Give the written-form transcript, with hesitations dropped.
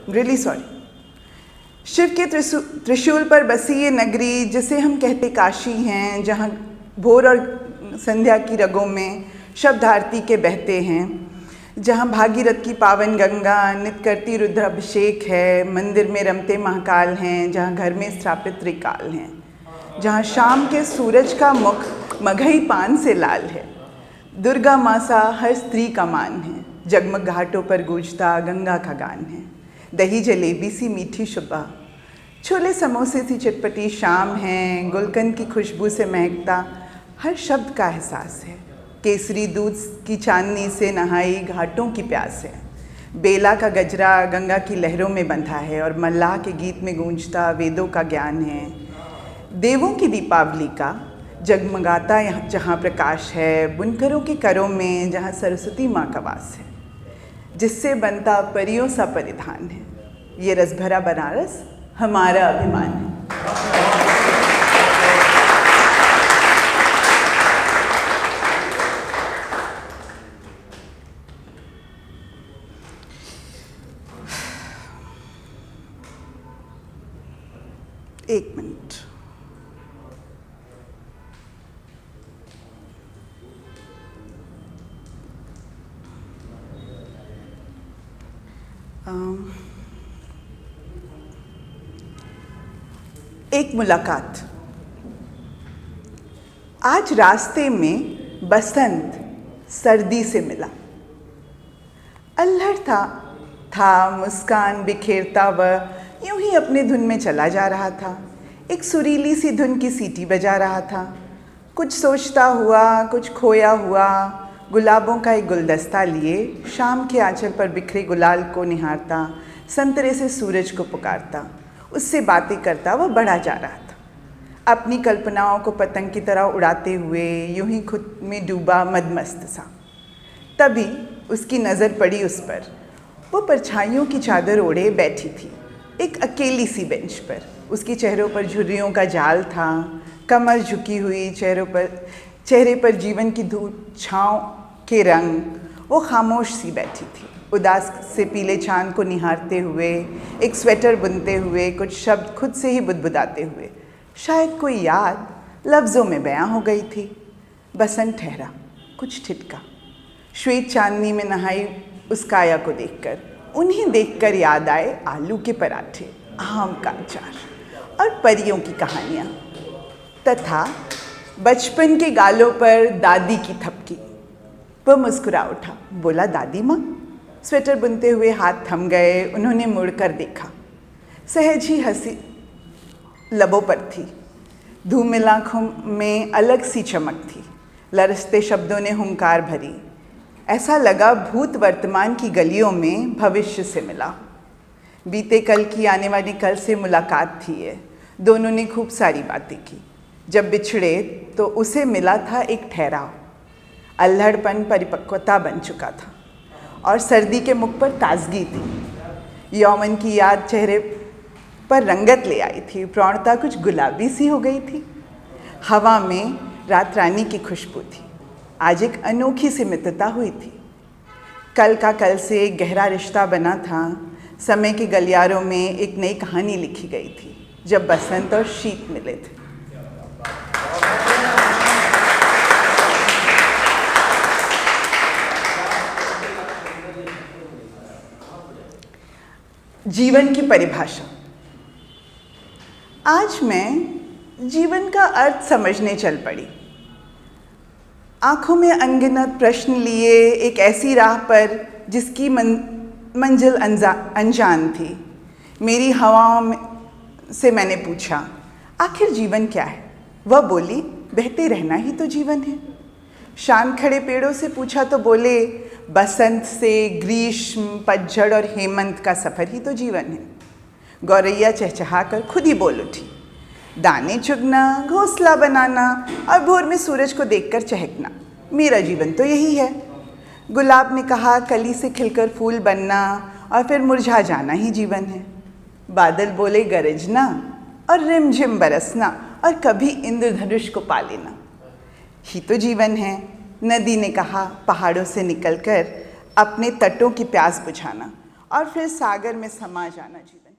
Really sorry. Shiv के त्रिशूल पर बसी ये नगरी जिसे हम कहते काशी हैं, जहाँ भोर और संध्या की रगों में शब्द आरती के बहते हैं, जहाँ भागीरथ की पावन गंगा नित्य करती रुद्राभिषेक है, मंदिर में रमते महाकाल हैं, जहाँ घर में स्थापित त्रिकाल हैं, जहाँ शाम के सूरज का मुख मगही पान से लाल है, दुर्गा मासा हर स्त्री का मान है, जगमग घाटों पर गूंजता गंगा का गान है, दही जलेबी सी मीठी सुबह, छोले समोसे सी चटपटी शाम है, गुलकंद की खुशबू से महकता हर शब्द का एहसास है, केसरी दूध की चांदनी से नहाई घाटों की प्यास है, बेला का गजरा गंगा की लहरों में बंधा है और मल्लाह के गीत में गूंजता वेदों का ज्ञान है, देवों की दीपावली का जगमगाता जहाँ प्रकाश है, बुनकरों के करों में जहाँ सरस्वती माँ का वास है, जिससे बनता परियों सा परिधान है, ये रसभरा बनारस हमारा अभिमान है। एक मिनट। एक मुलाकात। आज रास्ते में बसंत सर्दी से मिला, अल्हड़ था मुस्कान बिखेरता वह यूं ही अपने धुन में चला जा रहा था, एक सुरीली सी धुन की सीटी बजा रहा था, कुछ सोचता हुआ कुछ खोया हुआ, गुलाबों का एक गुलदस्ता लिए शाम के आंचल पर बिखरे गुलाल को निहारता, संतरे से सूरज को पुकारता, उससे बातें करता वह बढ़ा जा रहा था, अपनी कल्पनाओं को पतंग की तरह उड़ाते हुए यूं ही खुद में डूबा मदमस्त सा। तभी उसकी नज़र पड़ी उस पर, वो परछाइयों की चादर ओढ़े बैठी थी एक अकेली सी बेंच पर, उसके चेहरों पर झुर्रियों का जाल था, कमर झुकी हुई, चेहरे पर जीवन की धूप छाँव के रंग, वो खामोश सी बैठी थी, उदास से पीले चांद को निहारते हुए, एक स्वेटर बुनते हुए, कुछ शब्द खुद से ही बुदबुदाते हुए, शायद कोई याद लफ्ज़ों में बयां हो गई थी। बसंत ठहरा, कुछ ठिठका, श्वेत चांदनी में नहाई उस काया को देखकर, उन्हें देखकर याद आए आलू के पराठे, आम का अचार और परियों की कहानियाँ, तथा बचपन के गालों पर दादी की थपकी। वह मुस्कुरा उठा, बोला, दादी माँ। स्वेटर बुनते हुए हाथ थम गए, उन्होंने मुड़कर देखा, सहज ही हंसी लबों पर थी, धूमिल आँखों में अलग सी चमक थी, लरसते शब्दों ने हुंकार भरी, ऐसा लगा भूत वर्तमान की गलियों में भविष्य से मिला। बीते कल की आने वाली कल से मुलाकात थी ये, दोनों ने खूब सारी बातें की, जब बिछड़े तो उसे मिला था एक ठहराव, अल्हड़पन परिपक्वता बन चुका था और सर्दी के मुख पर ताजगी थी, यौवन की याद चेहरे पर रंगत ले आई थी, प्रौढ़ता कुछ गुलाबी सी हो गई थी, हवा में रात रानी की खुशबू थी, आज एक अनोखी सी मित्रता हुई थी, कल का कल से एक गहरा रिश्ता बना था, समय के गलियारों में एक नई कहानी लिखी गई थी, जब बसंत और शीत मिले थे। जीवन की परिभाषा। आज मैं जीवन का अर्थ समझने चल पड़ी, आँखों में अनगिनत प्रश्न लिए एक ऐसी राह पर जिसकी मंजिल अनजान थी। मेरी हवाओं से मैंने पूछा, आखिर जीवन क्या है? वह बोली, बहते रहना ही तो जीवन है। शान खड़े पेड़ों से पूछा तो बोले, बसंत से ग्रीष्म, पतझड़ और हेमंत का सफ़र ही तो जीवन है। गौरैया चहचहा कर खुद ही बोल उठी, दाने चुगना, घोंसला बनाना और भोर में सूरज को देखकर चहकना, मेरा जीवन तो यही है। गुलाब ने कहा, कली से खिलकर फूल बनना और फिर मुरझा जाना ही जीवन है। बादल बोले, गरजना और रिमझिम बरसना और कभी इंद्रधनुष को पा लेना ही तो जीवन है। नदी ने कहा, पहाड़ों से निकलकर अपने तटों की प्यास बुझाना और फिर सागर में समा जाना जीवन।